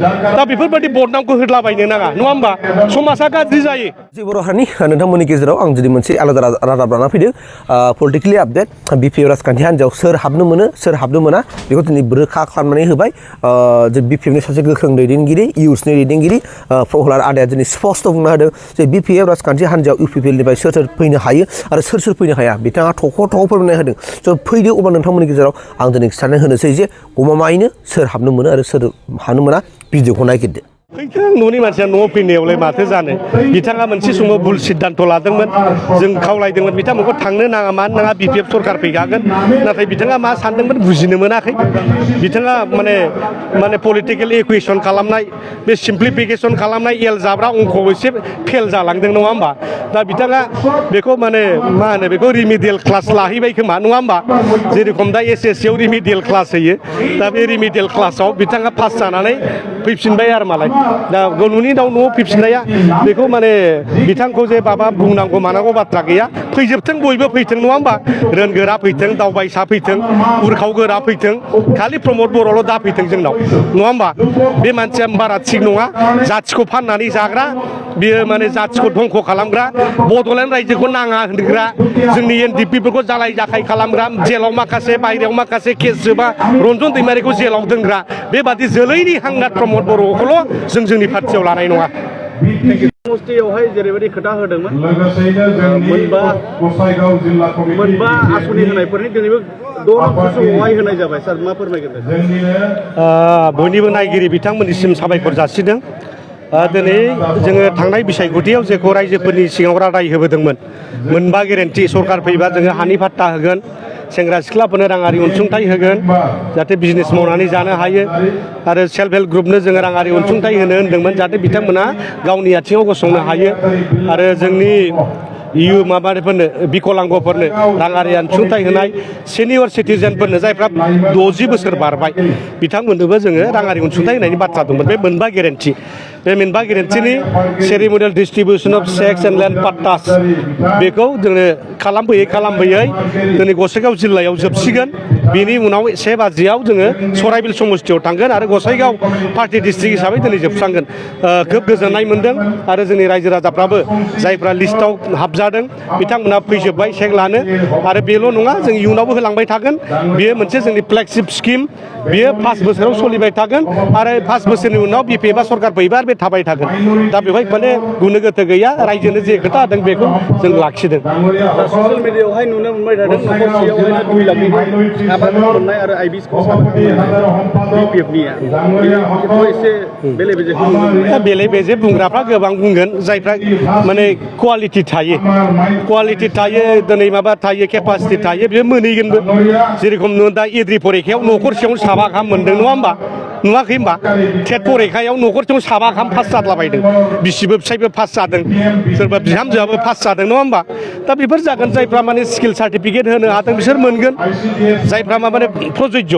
दा बेफोरबायदि बदनामखौ होद्लाबायनो नाङा नङा होमबा समाजा गाज्रि जायो जि बर' हारिनि नोंथांमोननि गेजेराव आं दिनै मोनसे आलादा रादाब लाना फैदों पलिटिकेलि आपडेट बिपिएफ राजखान्थि हान्जायाव सोर हाबनो मोनो सोर हाबनो मोना बेखौ दिनै रोखा खालामनानै होबाय जे बिपिएफनि सासे गोख्रों दैदेनगिरि इउसनि दैदेनगिरि प्रहलाद आदाया दिनै स्पष्ट बुंना होदों जे बिपिएफ राजखान्थि हान्जायाव इउपिपिएलनिफ्राय सोर सोर फैनो हायो आरो सोर सोर फैनो हाया बिथाङा थख' फोरमायना होदों स' फैदो अब्ला नोंथांमोननि गेजेराव आं दिनै खिन्थानो होनोसै जे गमामायैनो सोर हाबनो मोनो आरो सोर हाबनो मोना भिडिअखौ नायगिरदो फैथों न'नि मानसिया न'आव फैनायावलाय माथो जानो बिथाङा मोनसे समाव भुल सिद्धान्त लादोंमोन जों खावलायदोंमोन बिथांमोनखौ थांनो नाङा मानो नाङा बिपिएफ सरकार फैखागोन नाथाय बिथाङा मा सानदोंमोन बुजिनो मोनाखै बिथाङा माने पलिटिकेल इकुवेसन खालामनाय बे सिम्प्लिफिकेसन खालामनाय एल जाब्रा अंकआव एसे फेल जालांदों नङा होमबा दा बिथाङा बेखौ माने मा होनो बेखौ रिमिडियेल क्लास लाहैबाय खोमा नङा होमबा जेरेखम दा एसएससियाव रिमिडियेल क्लास होयो दा बे रिमिडियेल क्लासाव बिथाङा पास जानानै फैफिनबाय आरो मालाय दा न'नि दाउ न'आव फैफिननाया बेखौ माने बिथांखौ जे माबा बुंनांगौ मानांगौ बाथ्रा गैया फैजोबथों बयबो फैथों नङा होमबा रोनगोरा फैथों दावबायसा फैथों उरखावगोरा फैथों खालि प्रमद बर'ल' दा फैथों जोंनाव नङा होमबा बे मानसिया बारा थिग नङा जाथिखौ फाननानै जाग्रा बियो माने जाथिखौ धंख' खालामग्रा बड'लेण्ड रायजोखौ नाङा होनग्रा जोंनि एनडिपिफोरखौ जालाय जाखाय खालामग्रा जेलाव माखासे बाहेरायाव माखासे केस जोबा रन्जन दैमारिखौ जेलाव दोनग्रा बेबादि जोलैनि हांगार प्रमद बर'खौल' जों जोंनि पार्टियाव लानाय नङा समस्थियावहाय जेरैबायदि खोथा होदोंमोन मोनबा आसनि होनायफोरनि दिनैबो 6 नम्बर होनाय जाबाय सार मा फोरमायगोन बयनिबो नायगिरि बिथांमोननिसिम साबायखर जासिदों दिनै जोङो थांनाय बिसायख'थियाव जेखौ रायजोफोरनि सिगाङाव रादाय होबोदोंमोन मोनबा गेरेन्टि सरकार फैबा जोङो हानि फाट्टा होगोन सेंग्रा सिख्लाफोरनो राङारि अनसुंथाइ होगोन जाहाथे बिजनेस मावनानै जानो हायो आरो सेल्फ हेल्प ग्रुपनो जोङो राङारि अनसुंथाइ होनो होनदोंमोन जाहाथे बिथांमोना गावनि आथिङाव गसंनो हायो आरो जोंनि माबाफोरनो बिकलांगफोरनो राङारि अनसुंथाइ होनाय सिनियर सिटिजेनफोरनो जायफ्रा 60 बोसोर बारबाय बिथांमोननोबो जोङो राङारि अनसुंथाइ होनायनि बाथ्रा दंमोन बे मोनबा गेरेन्टि बे मोनबा गेरेन्टिनि ceremonial distribution of cheques and land pattas बेखौ जोङो खालामबोयै दिनै गसाइगाव जिल्लायाव जोबसिगोन बेनि उनाव 1 बाजियाव जोङो सराइबिल समस्थियाव थांगोन आरो गसाइगाव पार्टि डिस्ट्रिक्ट हिसाबै दिनै जोबस्रांगोन खोब गोजोननाय मोनदों आरो जोंनि रायजो राजाफ्राबो जायफ्रा लिस्टआव हाबजादों बिथांमोना फैजोब्बाय चेक लानो आरो बेल' नङा जों इयुनावबो होलांबाय थागोन बेयो मोनसे जोंनि फ्लेगशिप स्किम बेयो 5 बोसोराव सोलिबाय थागोन आरो 5 बोसोरनि उनाव बिपिएफआ सरकार फैबा बे थाबाय थागोन दा बेवहाय माने गुनो गोथो गैया रायजोनो जे खोथा होदों बेखौ जों लाखिदों ससियेल मिडियायावहाय नुनो मोनबाय थादों न'खरसेयावहाय 2 लाखनि आबाद मोननाय आरो आइबिस बिपिएफनिया एसे बेले बेजे बुंग्राफ्रा गोबां बुंगोन जायफ्रा माने कुवालिटि थायो दिनै माबा थायो केपासिटि थायो बे मोनहैगोनबो जेरेखम दा एद्रि फरिखायाव न'खरसेयावनो 7 गाहाम मोनदों नङा होमबा नुवाखै होमबा टेट फरिखायाव न'खरसेयाव 7 गाहाम पास जाद्लाबायदों बिसिबो फिसायबो पास जादों सोरबा बिहामजोआबो पास जादों नङा होमबा दा बेफोर जागोन जायफ्रा माने स्किल सार्टिफिकेट होनो हादों बिसोर मोनगोन जायफ्रा माने प्रजज्य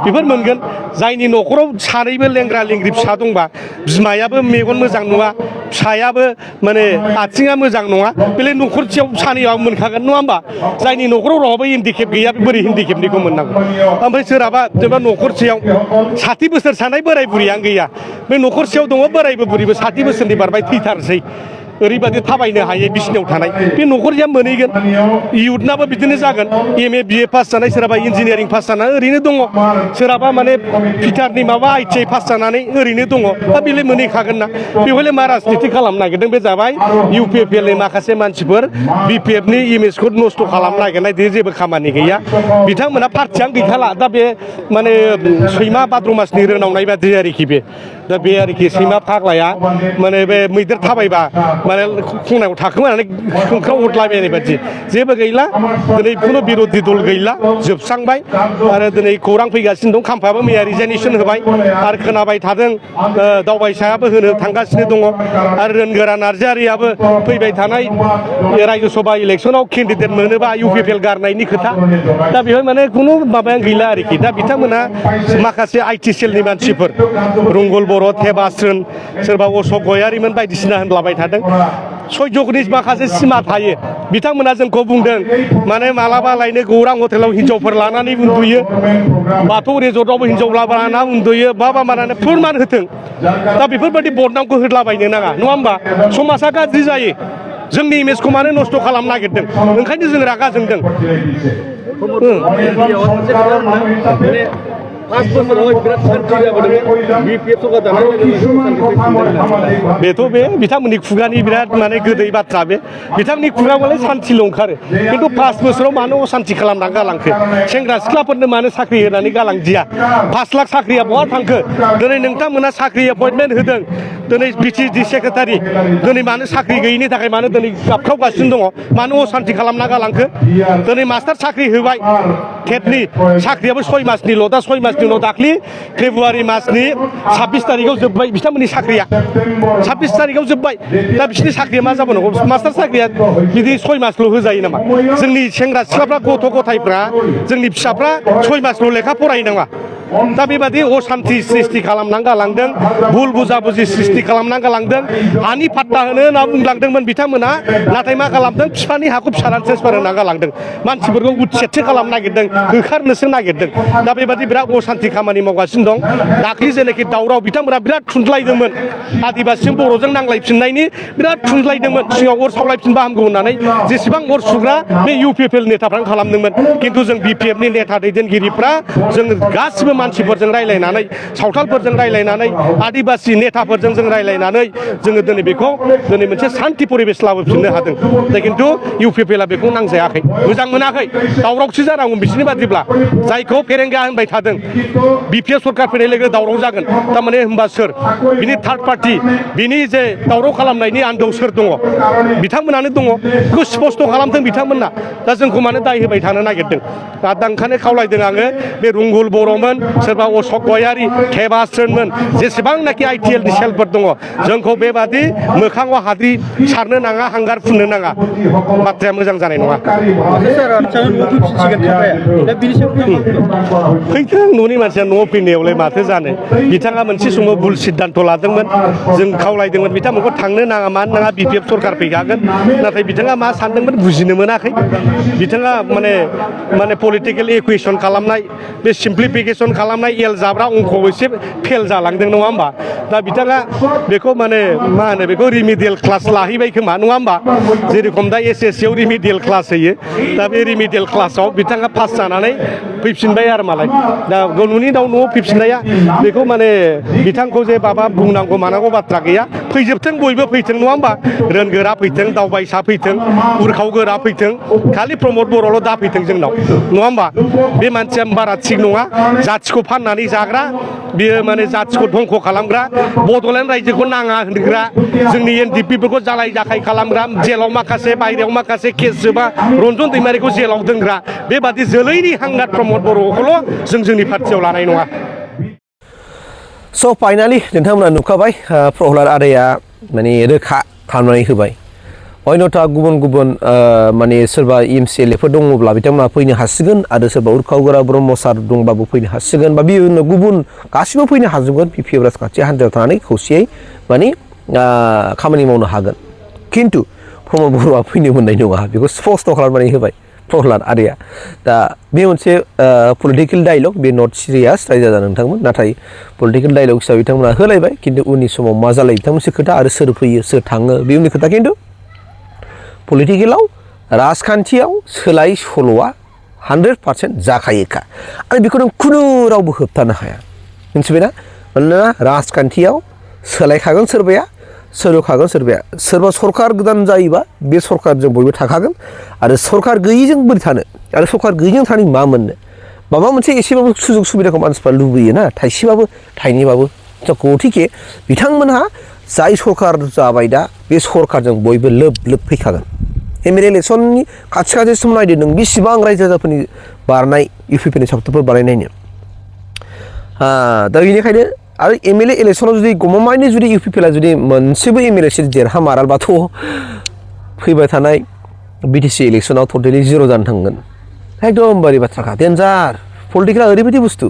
बेफोर मोनगोन जायनि न'खराव सानैबो लेंग्रा लेंग्रि फिसा दंबा बिमायाबो मेगन मोजां नङा फिसायाबो माने आथिङा मोजां नङा बेलाय न'खरसेयाव सानैयाव मोनखागोन नङा होमबा जायनि न'खराव रावबो हेन्डिकेप गैया बोरै हेन्डिकेपनिखौ मोननांगौ ओमफ्राय सोरहाबा जेनेबा न'खरसेयाव 60 बोसोर सानाय बोराय बुरियानो गैया बे न'खरसेयाव दङ बोरायबो बुरिबो 60 बोसोरनि बारबाय थैथारसै ओरैबादि थाबायनो हायो बिसिनायाव थानाय बे न'खरसेया मोनहैगोन इयुथनाबो बिदिनो जागोन MA BA पास जानाय सोरहाबा इन्जिनियारिं पास जानानै ओरैनो दङ सोरहाबा माने फिटारनि माबा ITI पास जानानै ओरैनो दङ दा बेलाय मोनहैखागोन ना बेवहायलाय मा राजनिति खालामनो नागिरदों बे जाबाय UPPLनि माखासे मानसिफोर BPFनि इमेजखौ नस्थ' खालामनो नागिरनाय जेबो खामानि गैया बिथांमोना पार्टियानो गैखाला दा बे माने सैमा भाद्र मासनि रोनावनाय बादि आरोखि बे दा बे आरोखि सैमा फाग्लाया माने बे मैदेर थाबायबा माने खनायाव थाखोमानानै खोंख्राव हरलाबायनाय बादि जेबो गैला दिनै खुनु बिर'धि दल गैला जोबस्रांबाय आरो दिनै खौरां फैगासिनो दं खाम्फाबो मैया रिजाइनेसन होबाय आरो खोनाबाय थादों दावबायसायाबो होनो थांगासिनो दङ आरो रोनगोरा नार्जारियाबो फैबाय थानाय रायजो सभा इलेक्सनाव केन्डिडेट मोनोबा UPPL गारनायनि खोथा दा बेवहाय माने खुनु माबायानो गैला आरोखि दा बिथांमोना माखासे IT सेलनि मानसिफोर रुंगल बर' थेबास्रोन सोरबा अशक गयारिमोन बायदिसिना होनलाबाय थादों सयज'गनि माखासे सिमा थायो बिथांमोना जोंखौ बुंदों माने मालाबा लायनो गौरां हटेलाव हिनजावफोर लानानै उन्दुयो बाथौ रिजर्टआवबो हिनजाव लाना उन्दुयो बा माने फोरमान होथों दा बेफोरबायदि बदनामखौ होदलाबायनो नाङा नङा होमबा समाजा गाज्रि जायो जोंनि इमेजखौ मानो नस्थ' खालामनो नागिरदों ओंखायनो जों रागा जोंदों पास बोसोराव बिराद सान्थि जाबोदों BPF सरकार दानाय बेथ' बे बिथांमोननि खुगानि बिराद माने गोदै बाथ्रा बे बिथांमोननि खुगायावलाय सान्थिल' ओंखारो खिन्थु 5 बोसोराव मानो असान्थि खालामनानै गालांखो सेंग्रा सिख्लाफोरनो मानो साख्रि होनानै गालांदिया 5 लाख साख्रिया बहा थांखो दिनै नोंथांमोना साख्रि एपइन्टमेन्ट होदों दिनै BTD सेक्रेटारि दिनै मानो साख्रि गैयिनि थाखाय मानो दिनै गाबख्रावगासिनो दङ मानो असान्थि खालामना गालांखो दिनै मास्टार साख्रि होबाय टेटनि साख्रियाबो 6 मासनिल' दा 6 मासनि उनाव दाख्लि फेब्रुवारि मासनि 26 तारिखआव जोब्बाय बिथांमोननि साख्रिया 26 तारिखआव जोब्बाय दा बिसोरनि साख्रिया मा जाबावनांगौ मास्टार साख्रिया बिदि 6 मासल' होजायो नामा जोंनि सेंग्रा सिख्लाफ्रा गथ' गथायफ्रा जोंनि फिसाफ्रा 6 मासल' लेखा फरायो नामा दा बेबादि असान्थि सृष्टि खालामनानै गालांदों भुल बुजाबुजि सृष्टि खालामनानै गालांदों हानि फाट्टा होनो होनना बुंलांदोंमोन बिथांमोना नाथाय मा खालामदों बिफानि हाखौ फिसानानै ट्रेन्सफार होना गालांदों मानसिफोरखौ उच्छेदसो खालामनो नागिरदों होखारनोसो नागिरदों दा बेबादि बिराद असान्थि खामानि मावगासिनो दं दाख्लि जेनाखि दावराव बिथांमोना बिराद थुनज्लायदोंमोन आदिबासिजों बर'जों नांलायफिननायनि बिराद थुनज्लायदोंमोन सिगाङाव अर सावलायफिनबा हामगौ होननानै जेसेबां अर सुग्रा बे UPPL नेताफ्रानो खालामदोंमोन खिन्थु जों BPFनि नेता दैदेनगिरिफ्रा जों गासिबो मानसिफोरजों रायलायनानै सावथालफोरजों रायलायनानै आदिबासि नेताफोरजों जों रायलायनानै जोङो दिनै बेखौ दिनै मोनसे सान्थि परिबेस लाबोफिननो हादों दा खिन्थु UPPLआ बेखौ नांजायाखै मोजां मोनाखै दावरावसो जानांगौ बिसोरनि बादिब्ला जायखौ फेरेंगा होनबाय थादों BPF सरकार फैनाय लोगो दावराव जागोन थारमाने होनबा सोर बिनि थार्ड पार्टि बिनि जे दावराव खालामनायनि आन्दोआव सोर दङ बिथांमोनानो दङ बेखौ स्पस्ट खालामदों बिथांमोना दा जोंखौ मानो दाय होबाय थानो नागिरदों दा ओंखायनो खावलायदों आङो बे रुंगुल बर'मोन सोरबा अशक गयारि केबास्रोनमोन जेसेबांनाखि ITLनि सेलफोर दङ जोंखौ बेबादि मोखाङाव हाद्रि सारनो नाङा हांगार फुननो नाङा बाथ्राया मोजां जानाय नङा फैथों न'नि मानसिया न'आव फैनायावलाय माथो जानो बिथाङा मोनसे समाव भुल सिद्धान्त लादोंमोन जों खावलायदोंमोन बिथांमोनखौ थांनो नाङा मानो नाङा BPF सरकार फैखागोन नाथाय बिथाङा मा सानदोंमोन बुजिनो मोनाखै बिथाङा माने पलिटिकेल इकुवेसन खालामनाय बे सिम्प्लिफिकेसन खालामनाय एल जाब्रा अंकआव एसे फेल जालांदों नङा होमबा दा बिथाङा बेखौ माने मा होनो बेखौ रिमिडियेल क्लास लाहैबाय खोमा नङा होमबा जेरेखम दा SSC आव रिमिडियेल क्लास होयो दा बे रिमिडियेल क्लासाव बिथाङा पास जानानै फैफिनबाय आरो मालाय दा न'नि दाउ न'आव फैफिननाया बेखौ माने बिथांखौ जे माबा बुंनांगौ मानांगौ बाथ्रा गैया फैजोबथों बयबो फैथों नङा होमबा रोनगोरा फैथों दावबायसा फैथों उरखाव गोरा फैथों खालि प्रमद बर'ल' दा फैथों जोंनाव नङा होमबा बे मानसिया बारा थिग नङा जाथिखौ फाननानै जाग्रा बियो माने जाथिखौ धंख' खालामग्रा बड'लेण्ड रायजोखौ नाङा होनग्रा जोंनि NDPफोरखौ जालाय जाखाय खालामग्रा जेलाव माखासे बायहेरायाव माखासे केस जोबा रन्जन दैमारिखौ जेलाव दोनग्रा बेबादि जोलैनि हांगार प्रमद बर'खौल' जों जोंनि पार्टियाव लानाय नङा स' फाइनालि नोंथांमोना नुखाबाय प्रहलाद आदाया माने रोखा खालामनानै होबाय अन्यथा गुबुन गुबुन माने सोरबा MCLAफोर दङब्ला बिथांमोना फैनो हासिगोन आरो सोरबा उरखावगोरा ब्रह्म सार दंबाबो फैनो हासिगोन बा बिदिनो गुबुन गासिबो फैनो हाजोबगोन BPF राजखान्थि हान्जायाव थानानै खौसेयै माने खामानि मावनो हागोन खिन्थु प्रमद बर'आ फैनो मोननाय नङा बेखौ स्पस्ट खालामनानै होबाय प्रहलाद आदाया दा बे मोनसे पलिटिकेल डायलग बे नट सिरियास रायजा नोंथांमोन नाथाय पलिटिकेल डायलग हिसाबै बिथांमोना होलायबाय खिन्थु उननि समाव मा जालायो बिथांमोनसो खोथा आरो सोर फैयो सोर थाङो बे उननि खोथा खिन्थु पलिटिकेलाव राजखान्थियाव सोलाय सोल'आ 100% जाखायोखा आरो बेखौ नों खुनु रावबो होबथानो हाया मिथिबायना मानोना राजखान्थियाव सोलायखागोन सोरबाया सोलायखागोन सोरबा सरकार गोदान जायोबा बे सरकारजों बयबो थाखागोन आरो सरकार गैयिजों बोरै थानो आरो सरकार गैयिजों थानानै मा मोननो माबा मोनसे एसेबाबो सुजुग सुबिदाखौ मानसिफ्रा लुबैयो ना थाइसेबाबो थाइनैबाबो गथिखे बिथांमोनहा जाय सरकार जाबाय दा बे सरकारजों बयबो लोब लोब फैखागोन MLA इलेक्सननि खाथि सम नायदो नों बेसेबां रायजो राजाफोरनि बारनाय UPPनि सावथुनफोर बानायनायनो दा बेनिखायनो आरो MLA इलेक्सनाव जुदि गमामायैनो जुदि UPPला जुदि मोनसेबो MLA सिट देरहामाराबाथ' फैबाय थानाय BTC इलेक्सनाव टटेलि जिर' जानो थांगोन एकदमबारे बाथ्राखा डेन्जार पलिटिकेला ओरैबायदि बुस्थु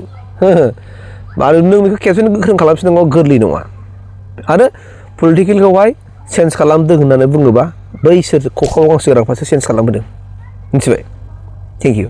आरो नों बेखौ खेबसेनो गोख्रों खालामफिननांगौ गोरलै नङा आरो पलिटिकेलखौहाय चेन्ज खालामदों होननानै बुङोबा बैसोर क'क्राझार गांसो गोनांफ्रासो चेन्ज खालामबोदों मिथिबाय थेंक इउ